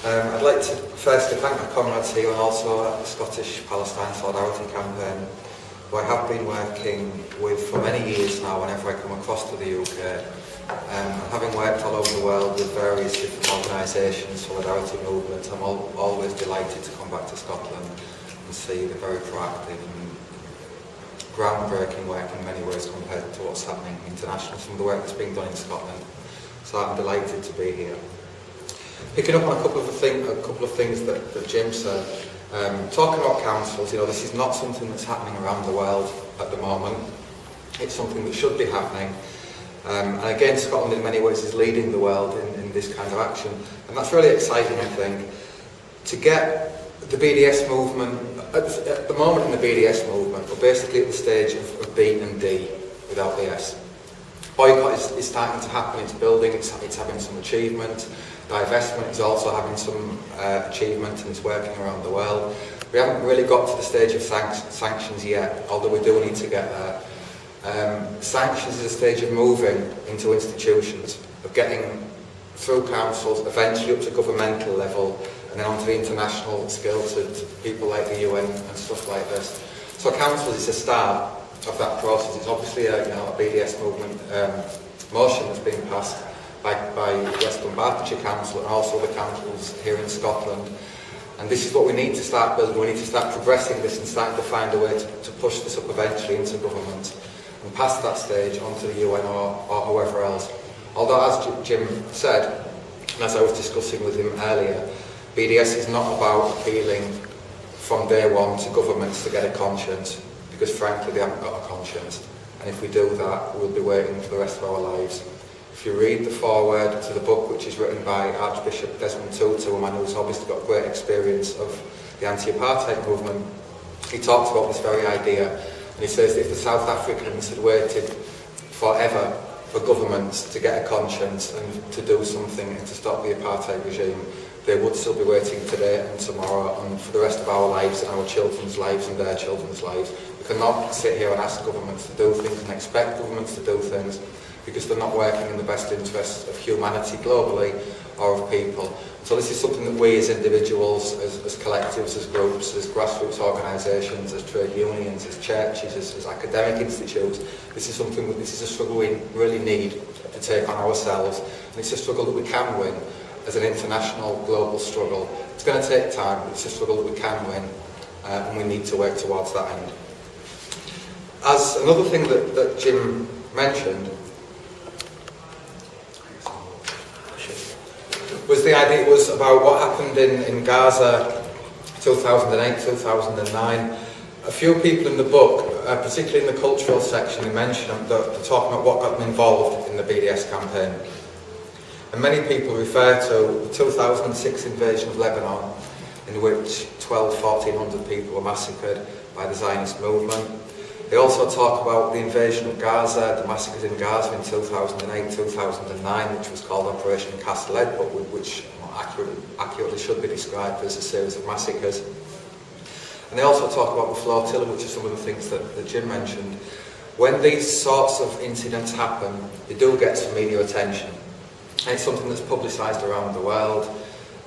I'd like to firstly thank my comrades here and also the Scottish Palestine Solidarity Campaign, who I have been working with for many years now whenever I come across to the UK. Having worked all over the world with various different organisations, solidarity movements, I'm always delighted to come back to Scotland and see the very proactive and groundbreaking work in many ways compared to what's happening internationally, some of the work that's being done in Scotland. So I'm delighted to be here. Picking up on a couple of things that Jim said, talking about councils, this is not something that's happening around the world at the moment. It's something that should be happening. And again, Scotland in many ways is leading the world in this kind of action. And that's really exciting, I think, to get the BDS movement, at the moment in the BDS movement, we're basically at the stage of B and D without the S. Boycott is starting to happen, it's building, it's having some achievement. Divestment is also having some achievement and it's working around the world. We haven't really got to the stage of sanctions yet, although we do need to get there. Sanctions is a stage of moving into institutions, of getting through councils, eventually up to governmental level, and then onto the international scale to people like the UN and stuff like this. So councils is a start of that process. It's obviously a BDS movement motion that's being passed by West Bank Council and also the councils here in Scotland. And this is what we need to start building. We need to start progressing this and starting to find a way to push this up eventually into government and past that stage onto the UN or whoever else. Although, as Jim said, and as I was discussing with him earlier, BDS is not about appealing from day one to governments to get a conscience, because frankly they haven't got a conscience. And if we do that, we'll be waiting for the rest of our lives. If you read the foreword to the book, which is written by Archbishop Desmond Tutu, a man who's obviously got great experience of the anti-apartheid movement, he talks about this very idea. And he says that if the South Africans had waited forever for governments to get a conscience and to do something and to stop the apartheid regime, they would still be waiting today and tomorrow and for the rest of our lives and our children's lives and their children's lives. We cannot sit here and ask governments to do things and expect governments to do things because they're not working in the best interests of humanity globally or of people. So this is something that we as individuals, as collectives, as groups, as grassroots organisations, as trade unions, as churches, as academic institutes, this is a struggle we really need to take on ourselves, and it's a struggle that we can win as an international global struggle. It's going to take time, but it's a struggle that we can win, and we need to work towards that end. As another thing that Jim mentioned was the idea about what happened in Gaza 2008, 2009. A few people in the book, particularly in the cultural section, they mention they're talking about what got them involved in the BDS campaign. And many people refer to the 2006 invasion of Lebanon, in which 1,400 people were massacred by the Zionist movement. They also talk about the invasion of Gaza, the massacres in Gaza in 2008, 2009, which was called Operation Cast Lead, but which accurately should be described as a series of massacres. And they also talk about the flotilla, which are some of the things that Jim mentioned. When these sorts of incidents happen, they do get some media attention. And it's something that's publicised around the world,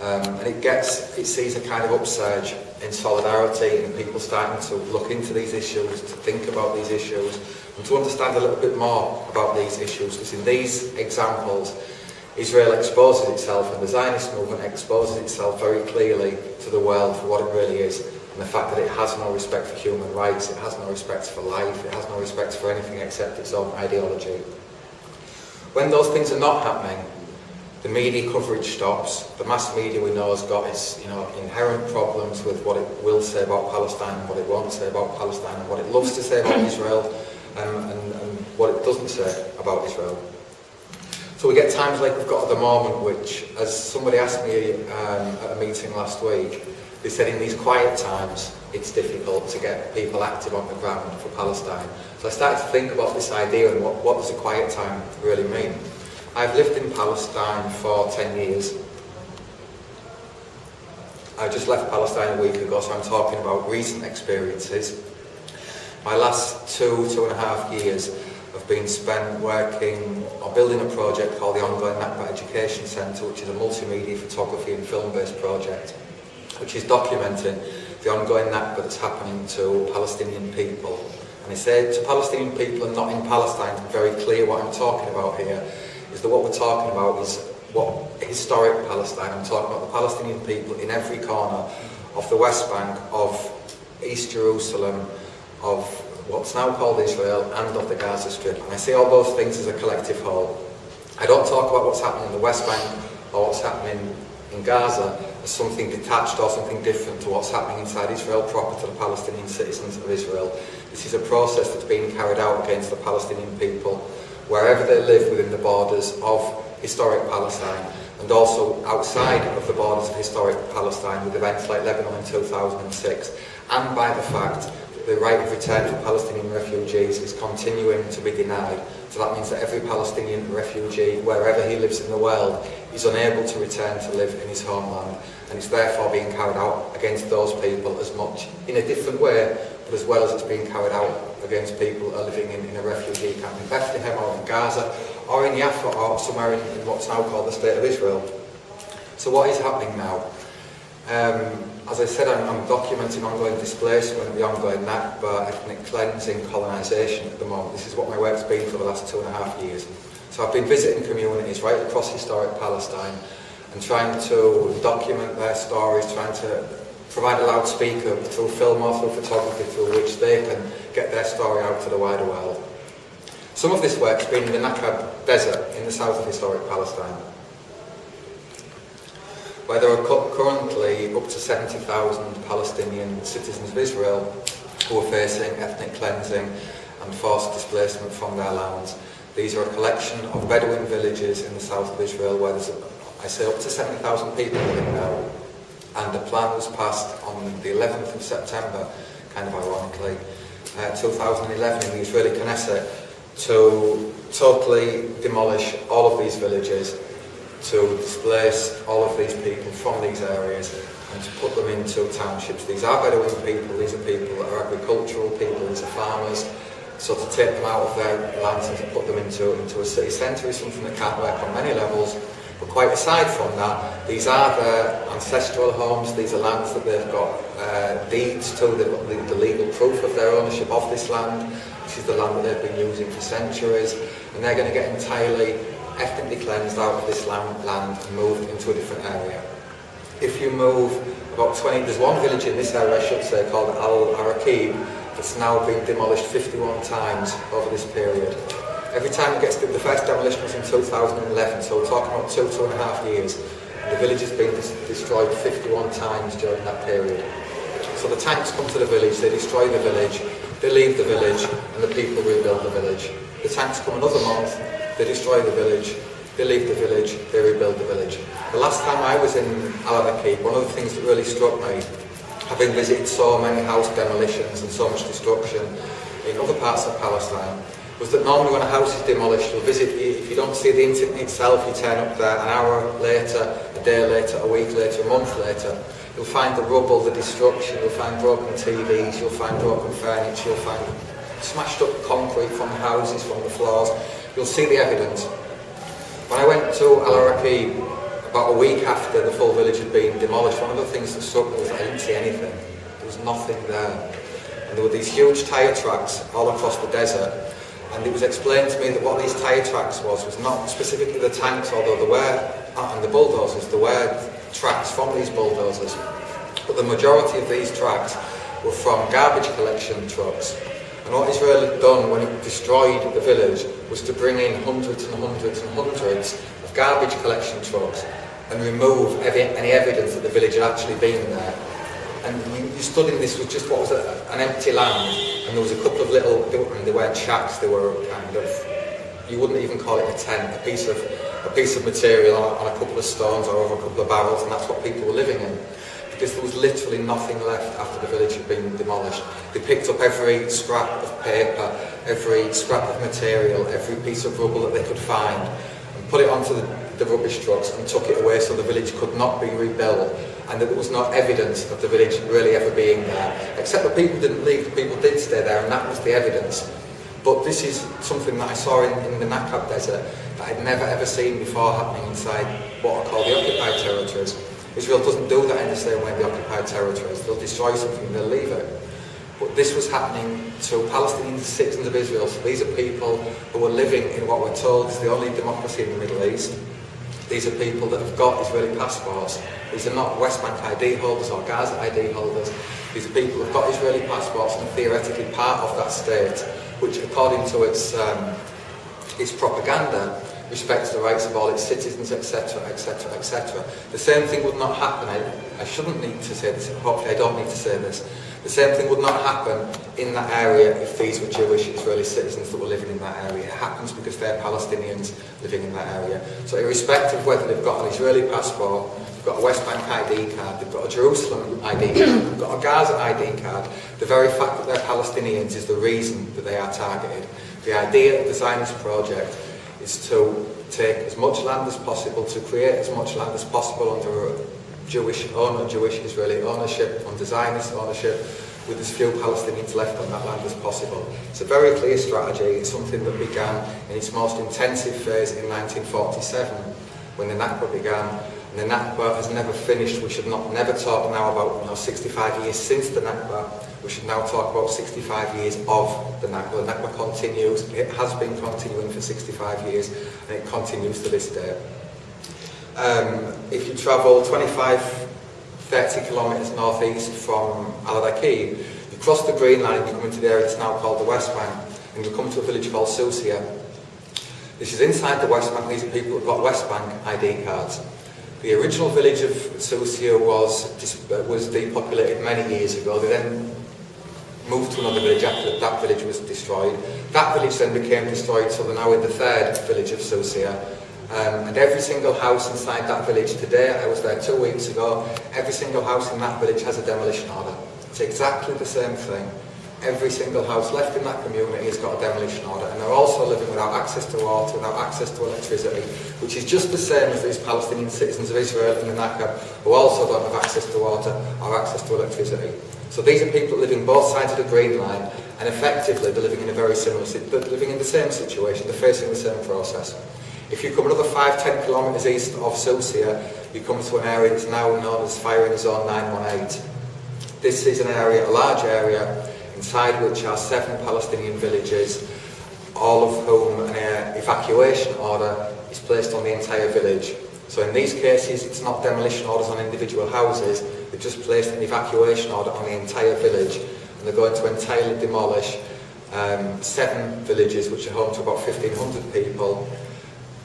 and it sees a kind of upsurge in solidarity and people starting to look into these issues, to think about these issues, and to understand a little bit more about these issues. Because in these examples, Israel exposes itself and the Zionist movement exposes itself very clearly to the world for what it really is, and the fact that it has no respect for human rights, it has no respect for life, it has no respect for anything except its own ideology. When those things are not happening, the media coverage stops. The mass media we know has got its inherent problems with what it will say about Palestine and what it won't say about Palestine and what it loves to say about Israel and what it doesn't say about Israel. So we get times like we've got at the moment, which, as somebody asked me at a meeting last week, they said in these quiet times it's difficult to get people active on the ground for Palestine. So I started to think about this idea and what does a quiet time really mean. I've lived in Palestine for 10 years. I just left Palestine a week ago, so I'm talking about recent experiences. My last 2.5 years, have been spent working or building a project called the ongoing Naqab Education Centre, which is a multimedia photography and film-based project, which is documenting the ongoing Naqab that's happening to Palestinian people. And I say to Palestinian people and not in Palestine, to be very clear what I'm talking about here, is that what we're talking about is what historic Palestine. I'm talking about the Palestinian people in every corner of the West Bank, of East Jerusalem, of what's now called Israel, and of the Gaza Strip. And I see all those things as a collective whole. I don't talk about what's happening in the West Bank or what's happening in Gaza as something detached or something different to what's happening inside Israel proper to the Palestinian citizens of Israel. This is a process that's being carried out against the Palestinian people wherever they live within the borders of historic Palestine, and also outside of the borders of historic Palestine with events like Lebanon in 2006, and by the fact that the right of return for Palestinian refugees is continuing to be denied. So that means that every Palestinian refugee, wherever he lives in the world, is unable to return to live in his homeland, and it's therefore being carried out against those people as much in a different way, but as well as it's being carried out against people who are living in a refugee camp in Bethlehem or in Gaza or in Jaffa or somewhere in what's now called the State of Israel. So what is happening now? As I said, I'm documenting ongoing displacement, the ongoing Naqab, ethnic cleansing, colonisation at the moment. This is what my work's been for the last 2.5 years. So I've been visiting communities right across historic Palestine and trying to document their stories, trying to provide a loudspeaker through film or through photography through which they can get their story out to the wider world. Some of this work's been in the Naqab desert in the south of historic Palestine, where there are currently up to 70,000 Palestinian citizens of Israel who are facing ethnic cleansing and forced displacement from their lands. These are a collection of Bedouin villages in the south of Israel where there's, I say, up to 70,000 people living now. And a plan was passed on the 11th of September, kind of ironically, 2011 in the Israeli Knesset, to totally demolish all of these villages, to displace all of these people from these areas and to put them into townships. These are Bedouin people, these are people that are agricultural people, these are farmers. So to take them out of their lands and to put them into a city centre is something that can't work on many levels. But quite aside from that, these are their ancestral homes, these are lands that they've got deeds to, they've got the legal proof of their ownership of this land. This is the land that they've been using for centuries, and they're going to get entirely ethnically cleansed out of this land and moved into a different area. If you move about 20, there's one village in this area, I should say, called Al-Araqib, that's now been demolished 51 times over this period. Every time it gets to the first demolition was in 2011, so we're talking about 2.5 years. And the village has been destroyed 51 times during that period. So the tanks come to the village, they destroy the village, they leave the village, and the people rebuild the village. The tanks come another month, they destroy the village, they leave the village, they rebuild the village. The last time I was in Al-Araqib, one of the things that really struck me, having visited so many house demolitions and so much destruction in other parts of Palestine, was that normally when a house is demolished, you'll visit, if you don't see the incident itself, you turn up there an hour later, a day later, a week later, a month later, you'll find the rubble, the destruction, you'll find broken TVs, you'll find broken furniture, you'll find smashed up concrete from the houses, from the floors, you'll see the evidence. When I went to Al-Araqib, about a week after the full village had been demolished, one of the things that struck me was I didn't see anything. There was nothing there. And there were these huge tyre tracks all across the desert. And it was explained to me that what these tyre tracks was not specifically the tanks, although there were, and the bulldozers, there were tracks from these bulldozers. But the majority of these tracks were from garbage collection trucks. And what Israel had done when it destroyed the village was to bring in hundreds and hundreds and hundreds of garbage collection trucks and remove any evidence that the village had actually been there. And you stood in this with just what was an empty land, and there was a couple of little, they weren't shacks, they were kind of, you wouldn't even call it a tent, a piece of material on a couple of stones or over a couple of barrels, and that's what people were living in. Because there was literally nothing left after the village had been demolished. They picked up every scrap of paper, every scrap of material, every piece of rubble that they could find, and put it onto the rubbish trucks and took it away so the village could not be rebuilt, and that there was no evidence of the village really ever being there, except that people didn't leave, the people did stay there, and that was the evidence. But this is something that I saw in the Naqab desert that I'd never ever seen before happening inside what are called the occupied territories. Israel doesn't do that in the same way in the occupied territories. They'll destroy something and they'll leave it. But this was happening to Palestinian citizens of Israel. So these are people who are living in what we're told is the only democracy in the Middle East. These are people that have got Israeli passports. These are not West Bank ID holders or Gaza ID holders. These are people who have got Israeli passports and are theoretically part of that state, which according to its propaganda respects the rights of all its citizens, etc., etc., etc. The same thing would not happen, I shouldn't need to say this, hopefully I don't need to say this, the same thing would not happen in that area if these were Jewish Israeli citizens that were living in that area. It happens because they're Palestinians living in that area. So irrespective of whether they've got an Israeli passport, they've got a West Bank ID card, they've got a Jerusalem ID card, they've got a Gaza ID card, the very fact that they're Palestinians is the reason that they are targeted. The idea of the Zionist project is to take as much land as possible, to create as much land as possible under Jewish Israeli ownership, under Zionist ownership, with as few Palestinians left on that land as possible. It's a very clear strategy. It's something that began in its most intensive phase in 1947, when the Naqab began. And the Naqab has never finished. We should never talk now about 65 years since the Naqab. We should now talk about 65 years of the Naqab. The Naqab continues. It has been continuing for 65 years, and it continues to this day. If you travel 25-30 kilometres northeast from Al-Aqib, you cross the Green Line and you come into the area that's now called the West Bank, and you come to a village called Susia. This is inside the West Bank. These are people who've got West Bank ID cards. The original village of Susia was depopulated many years ago. They then moved to another village after that village was destroyed. That village then became destroyed, so they're now in the third village of Susia. And every single house inside that village today, I was there 2 weeks ago, every single house in that village has a demolition order. It's exactly the same thing. Every single house left in that community has got a demolition order, and they're also living without access to water, without access to electricity, which is just the same as these Palestinian citizens of Israel in the Naqab, who also don't have access to water or access to electricity. So these are people living both sides of the Green Line, and effectively they're living in a very similar, they're living in the same situation, they're facing the same process. If you come another 5-10 kilometres east of Susia, you come to an area that's now known as Firing Zone 918. This is an area, a large area, inside which are 7 Palestinian villages, all of whom an evacuation order is placed on the entire village. So in these cases, it's not demolition orders on individual houses, they've just placed an evacuation order on the entire village, and they're going to entirely demolish 7 villages, which are home to about 1,500 people,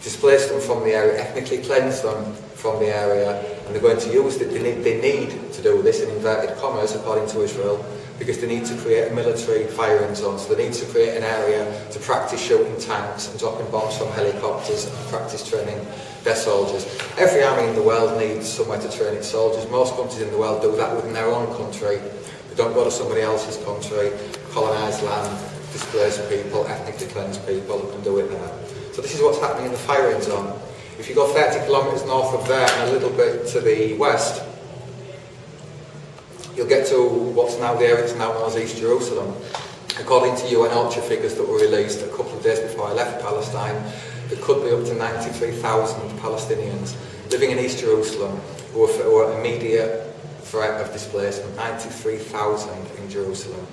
displace them from the area, ethnically cleanse them from the area, and they're going to use it. They need to do this in inverted commas, according to Israel, because they need to create a military firing zone. So they need to create an area to practice shooting tanks and dropping bombs from helicopters and practice training their soldiers. Every army in the world needs somewhere to train its soldiers. Most countries in the world do that within their own country. They don't go to somebody else's country, colonise land, displace people, ethnically cleanse people, and do it there. So this is what's happening in the firing zone. If you go 30 kilometres north of there and a little bit to the west, you'll get to what's now the area that's now known as East Jerusalem. According to UN OCHA figures that were released a couple of days before I left Palestine, there could be up to 93,000 Palestinians living in East Jerusalem who are immediate threat of displacement. 93,000 in Jerusalem.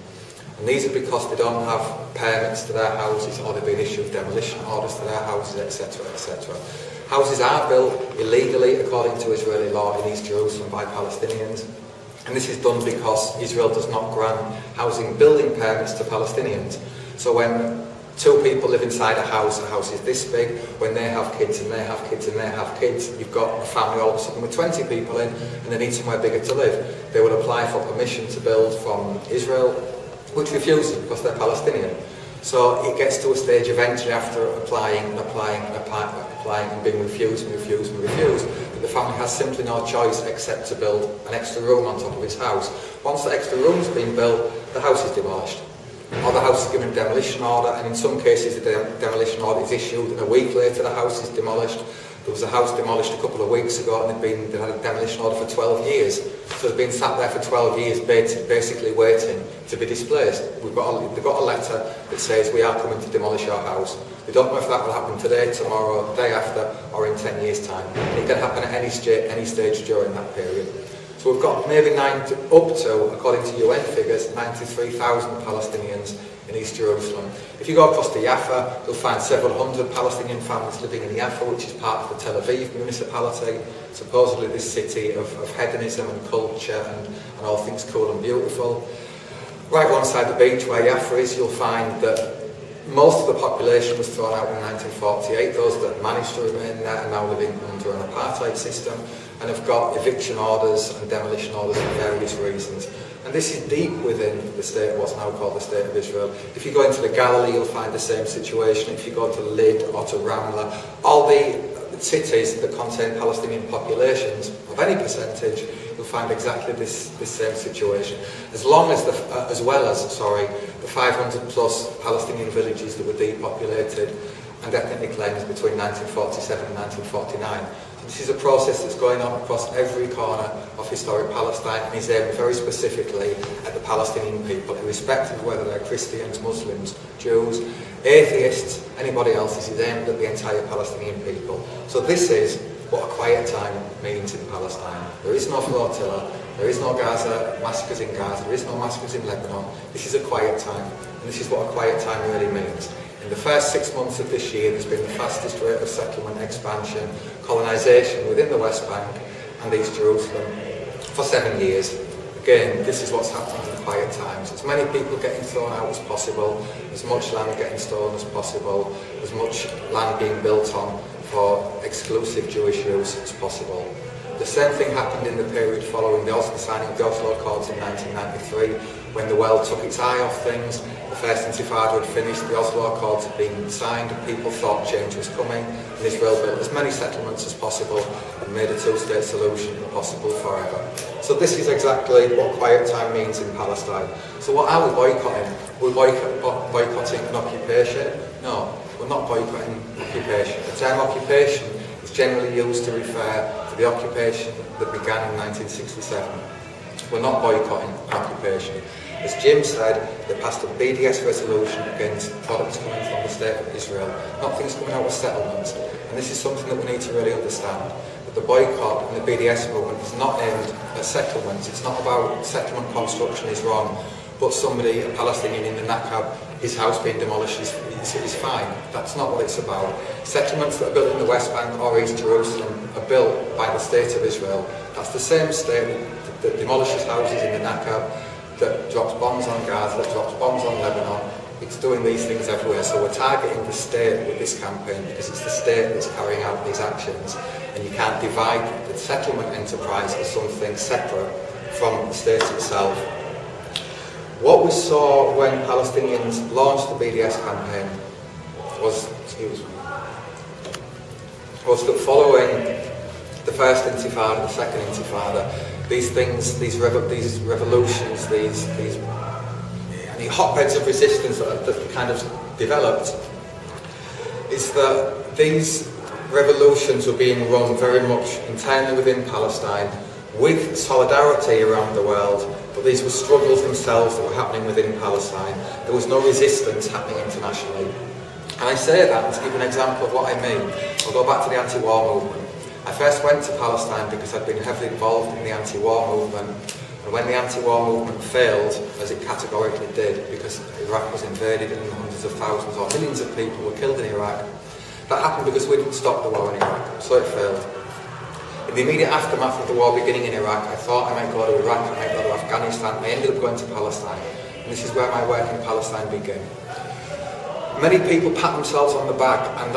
And these are because they don't have permits to their houses, or they've been issued demolition orders to their houses, etc., etc. Houses are built illegally according to Israeli law in East Jerusalem by Palestinians. And this is done because Israel does not grant housing building permits to Palestinians. So when 2 people live inside a house is this big, when they have kids and they have kids and they have kids, you've got a family all of a sudden with 20 people in, and they need somewhere bigger to live. They will apply for permission to build from Israel, which refuses because they're Palestinian. So it gets to a stage eventually after applying and being refused that the family has simply no choice except to build an extra room on top of its house. Once the extra room's been built, the house is demolished. Or the house is given a demolition order, and in some cases the demolition order is issued and a week later the house is demolished. There was a house demolished a couple of weeks ago and they'd had a demolition order for 12 years. So they've been sat there for 12 years basically waiting to be displaced. They've got a letter that says we are coming to demolish our house. We don't know if that will happen today, tomorrow, the day after, or in 10 years' time. It can happen at any stage during that period. So we've got maybe up to, according to UN figures, 93,000 Palestinians in East Jerusalem. If you go across to Jaffa, you'll find several hundred Palestinian families living in Jaffa, which is part of the Tel Aviv municipality, supposedly this city of hedonism and culture and all things cool and beautiful. Right alongside the beach where Jaffa is, you'll find that most of the population was thrown out in 1948. Those that managed to remain there are now living under an apartheid system and have got eviction orders and demolition orders for various reasons. And this is deep within the state, what's now called the State of Israel. If you go into the Galilee, you'll find the same situation. If you go to Lyd or to Ramla, all the cities that contain Palestinian populations of any percentage, you'll find exactly this same situation. As well as the 500 plus Palestinian villages that were depopulated and ethnically cleansed between 1947 and 1949. This is a process that's going on across every corner of historic Palestine and is aimed very specifically at the Palestinian people, irrespective of whether they're Christians, Muslims, Jews, atheists, anybody else. This is aimed at the entire Palestinian people. So this is what a quiet time means in Palestine. There is no flotilla, there is no Gaza, massacres in Gaza, there is no massacres in Lebanon. This is a quiet time, and this is what a quiet time really means. In the first 6 months of this year, there's been the fastest rate of settlement expansion, colonisation within the West Bank and East Jerusalem for 7 years. Again, this is what's happening in quiet times. As many people getting thrown out as possible, as much land getting stolen as possible, as much land being built on for exclusive Jewish use as possible. The same thing happened in the period following the signing of the Oslo Accords in 1993, when the world took its eye off things. The first Intifada had finished, the Oslo Accords had been signed, and people thought change was coming, and Israel built as many settlements as possible and made a two-state solution possible forever. So this is exactly what quiet time means in Palestine. So what are we boycotting? We're boycotting an occupation? No, we're not boycotting occupation. The term occupation is generally used to refer to the occupation that began in 1967. We're not boycotting occupation. As Jim said, they passed a BDS resolution against products coming from the State of Israel, not things coming out of settlements. And this is something that we need to really understand. That the boycott and the BDS movement is not aimed at settlements. It's not about settlement construction is wrong, but somebody, a Palestinian in the Naqab, his house being demolished is fine. That's not what it's about. Settlements that are built in the West Bank or East Jerusalem are built by the State of Israel. That's the same state that demolishes houses in the Naqab, that drops bombs on Gaza, that drops bombs on Lebanon. It's doing these things everywhere. So we're targeting the state with this campaign because it's the state that's carrying out these actions. And you can't divide the settlement enterprise as something separate from the state itself. What we saw when Palestinians launched the BDS campaign was that following the first Intifada, the second Intifada, these things, these revolutions, these hotbeds of resistance that kind of developed, is that these revolutions were being run very much internally within Palestine, with solidarity around the world, but these were struggles themselves that were happening within Palestine. There was no resistance happening internationally. And I say that to give an example of what I mean. I'll go back to the anti-war movement. I first went to Palestine because I'd been heavily involved in the anti-war movement, and when the anti-war movement failed, as it categorically did, because Iraq was invaded and hundreds of thousands or millions of people were killed in Iraq, that happened because we didn't stop the war in Iraq, so it failed. In the immediate aftermath of the war beginning in Iraq, I thought I might go to Iraq, I might go to Afghanistan. I ended up going to Palestine, and this is where my work in Palestine began. Many people pat themselves on the back, and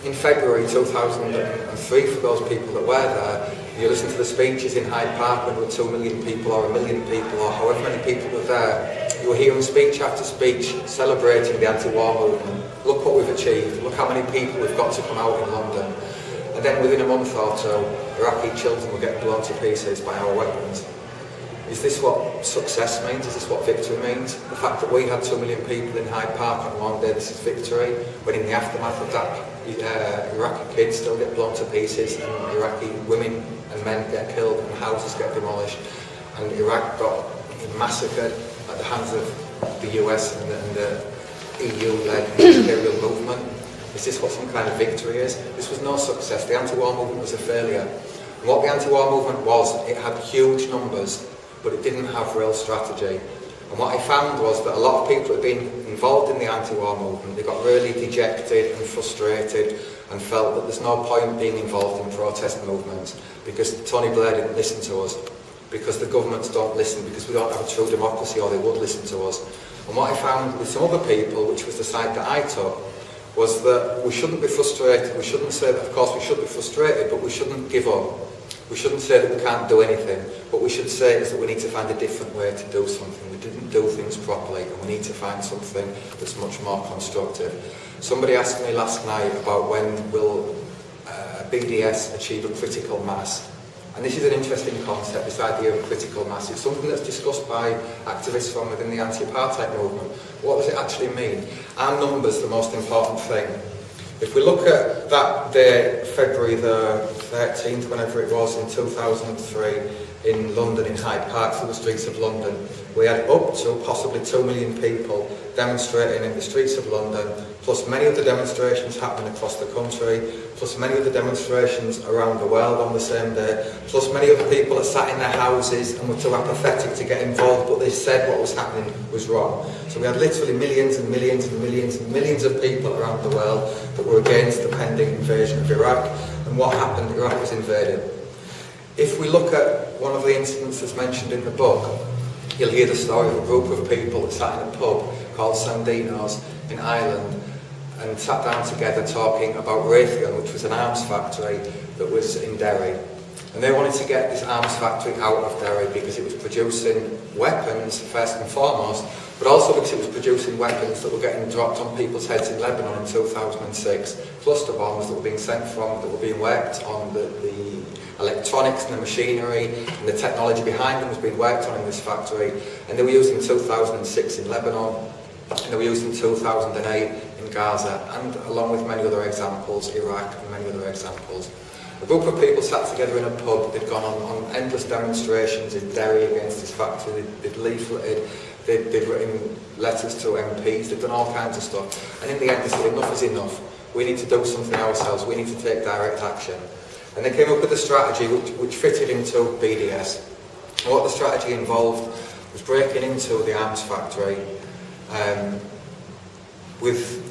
in February 2003, for those people that were there, you listen to the speeches in Hyde Park when there were 2 million people or 1 million people or however many people were there, you were hearing speech after speech celebrating the anti-war movement. Look what we've achieved, look how many people we've got to come out in London. And then within a month or so, Iraqi children were getting blown to pieces by our weapons. Is this what success means? Is this what victory means? The fact that we had 2 million people in Hyde Park on one day, this is victory, when in the aftermath of that Iraqi kids still get blown to pieces, and Iraqi women and men get killed, and houses get demolished, and Iraq got massacred at the hands of the US and the EU-led imperial movement. Is this what some kind of victory is? This was no success. The anti-war movement was a failure. And what the anti-war movement was, it had huge numbers, but it didn't have real strategy. And what I found was that a lot of people had been involved in the anti-war movement. They got really dejected and frustrated and felt that there's no point being involved in protest movements because Tony Blair didn't listen to us, because the governments don't listen, because we don't have a true democracy, or they would listen to us. And what I found with some other people, which was the side that I took, was that we shouldn't be frustrated. We shouldn't say that, of course we should be frustrated, but we shouldn't give up. We shouldn't say that we can't do anything. What we should say is that we need to find a different way to do something. We didn't do things properly, and we need to find something that's much more constructive. Somebody asked me last night about when will BDS achieve a critical mass. And this is an interesting concept, this idea of critical mass. It's something that's discussed by activists from within the anti-apartheid movement. What does it actually mean? Are numbers the most important thing? If we look at that day, February the 13th, whenever it was, in 2003, in London, in Hyde Park, through the streets of London, we had up to possibly 2 million people demonstrating in the streets of London, plus many other demonstrations happening across the country, plus many other demonstrations around the world on the same day, plus many other people that sat in their houses and were too apathetic to get involved, but they said what was happening was wrong. So we had literally millions and millions and millions and millions of people around the world that were against the pending invasion of Iraq. And what happened? Iraq was invaded. If we look at one of the incidents that's mentioned in the book, you'll hear the story of a group of people that sat in a pub called Sandino's in Ireland and sat down together talking about Raytheon, which was an arms factory that was in Derry. And they wanted to get this arms factory out of Derry because it was producing weapons, first and foremost, but also because it was producing weapons that were getting dropped on people's heads in Lebanon in 2006, cluster bombs that were being sent from, that were being worked on, the electronics and the machinery and the technology behind them was being worked on in this factory. And they were used in 2006 in Lebanon, and they were used in 2008 in Gaza, and along with many other examples, Iraq and many other examples. A group of people sat together in a pub. They'd gone on endless demonstrations in Derry against this factory. They'd leafleted, they'd written letters to MPs, they'd done all kinds of stuff. And in the end they said, enough is enough. We need to do something ourselves. We need to take direct action. And they came up with a strategy which fitted into BDS. And what the strategy involved was breaking into the arms factory with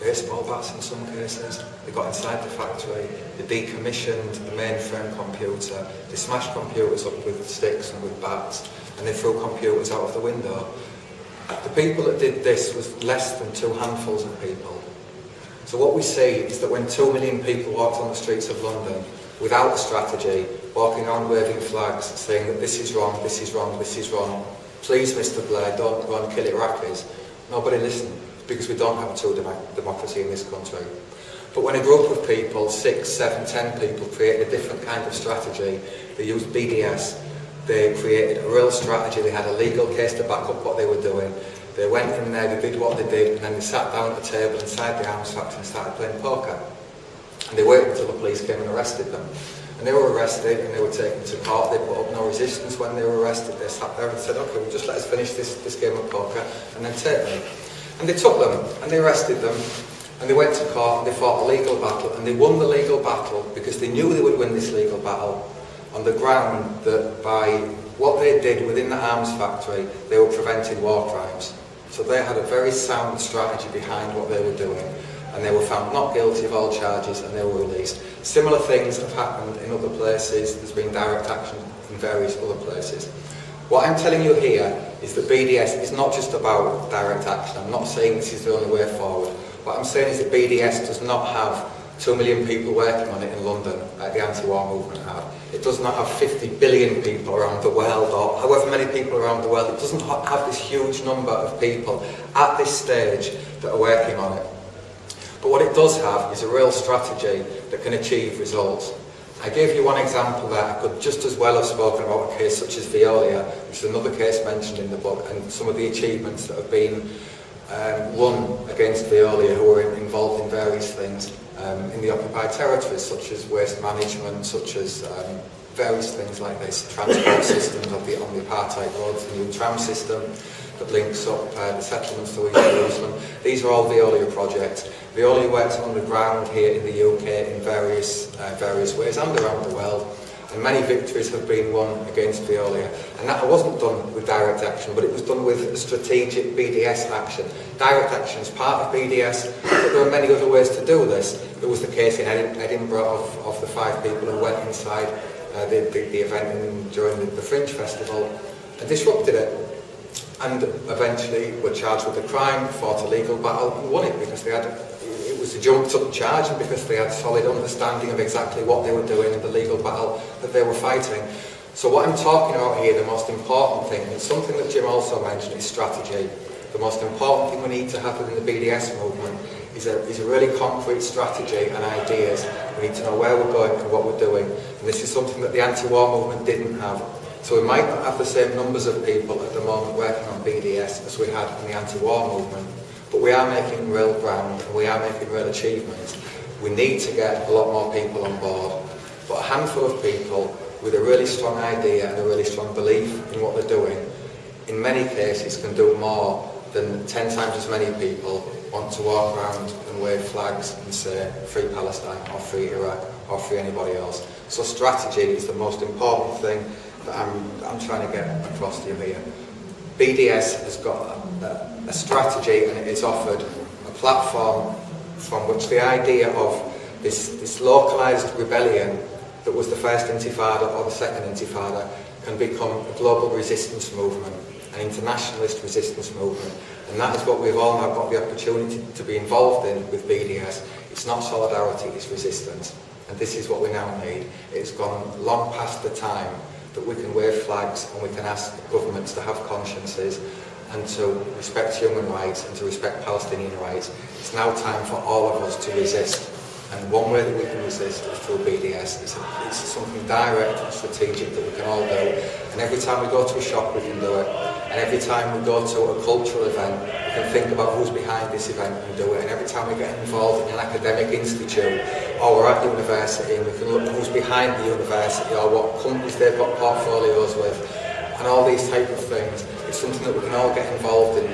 baseball bats in some cases. They got inside the factory, they decommissioned the mainframe computer, they smashed computers up with sticks and with bats, and they threw computers out of the window. The people that did this was less than 2 handfuls of people. So what we see is that when 2 million people walked on the streets of London without a strategy, walking around waving flags, saying that this is wrong, this is wrong, this is wrong, please Mr Blair, don't go and kill Iraqis, nobody listened, because we don't have a true democracy in this country. But when a group of people, 6, 7, 10 people, created a different kind of strategy, they used BDS, they created a real strategy, they had a legal case to back up what they were doing. They went in there, they did what they did, and then they sat down at a table inside the arms factory and started playing poker. And they waited until the police came and arrested them. And they were arrested and they were taken to court. They put up no resistance when they were arrested. They sat there and said, okay, well just let us finish this game of poker and then take them. And they took them and they arrested them and they went to court and they fought a legal battle, and they won the legal battle because they knew they would win this legal battle on the ground that by what they did within the arms factory, they were preventing war crimes. So they had a very sound strategy behind what they were doing, and they were found not guilty of all charges and they were released. Similar things have happened in other places. There's been direct action in various other places. What I'm telling you here is that BDS is not just about direct action. I'm not saying this is the only way forward. What I'm saying is that BDS does not have 2 million people working on it in London, like the anti-war movement had. It does not have 50 billion people around the world, or however many people around the world. It doesn't have this huge number of people at this stage that are working on it. But what it does have is a real strategy that can achieve results. I gave you one example there. I could just as well have spoken about a case such as Veolia, which is another case mentioned in the book, and some of the achievements that have been one against Veolia, who are involved in various things in the occupied territories, such as waste management, such as various things like this, transport systems on the apartheid roads, the new tram system that links up the settlements to East Jerusalem. These are all Veolia projects. Veolia works on the ground here in the UK in various ways and around the world. And many victories have been won against Veolia. And that wasn't done with direct action, but it was done with strategic BDS action. Direct action is part of BDS, but there are many other ways to do this. There was the case in Edinburgh of the 5 people who went inside the event during the Fringe Festival and disrupted it. And eventually were charged with a crime, fought a legal battle and won it because it was a jumped up charge and because they had solid understanding of exactly what they were doing in the legal battle that they were fighting. So what I'm talking about here, the most important thing, and something that Jim also mentioned, is strategy. The most important thing we need to have within the BDS movement is a really concrete strategy and ideas. We need to know where we're going and what we're doing. And this is something that the anti-war movement didn't have. So we might not have the same numbers of people at the moment working on BDS as we had in the anti-war movement, but we are making real ground and we are making real achievements. We need to get a lot more people on board, but a handful of people with a really strong idea and a really strong belief in what they're doing, in many cases can do more than 10 times as many people want to walk around and wave flags and say free Palestine or free Iraq or free anybody else. So strategy is the most important thing that I'm trying to get across to you here. BDS has got a strategy, and it is offered a platform from which the idea of this localised rebellion that was the first intifada or the second intifada can become a global resistance movement, an internationalist resistance movement. And that is what we've all now got the opportunity to be involved in with BDS. It's not solidarity, it's resistance. And this is what we now need. It's gone long past the time that we can wave flags and we can ask governments to have consciences and to respect human rights and to respect Palestinian rights. It's now time for all of us to resist. And one way that we can resist is through BDS. It's something direct and strategic that we can all do. And every time we go to a shop, we can do it. And every time we go to a cultural event, we can think about who's behind this event and do it. And every time we get involved in an academic institute, or we're at university, and we can look who's behind the university, or what companies they've got portfolios with, and all these type of things. It's something that we can all get involved in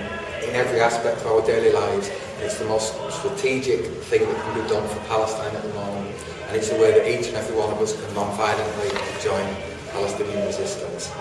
every aspect of our daily lives. It's the most strategic thing that can be done for Palestine at the moment, and it's a way that each and every one of us can non-violently join Palestinian resistance.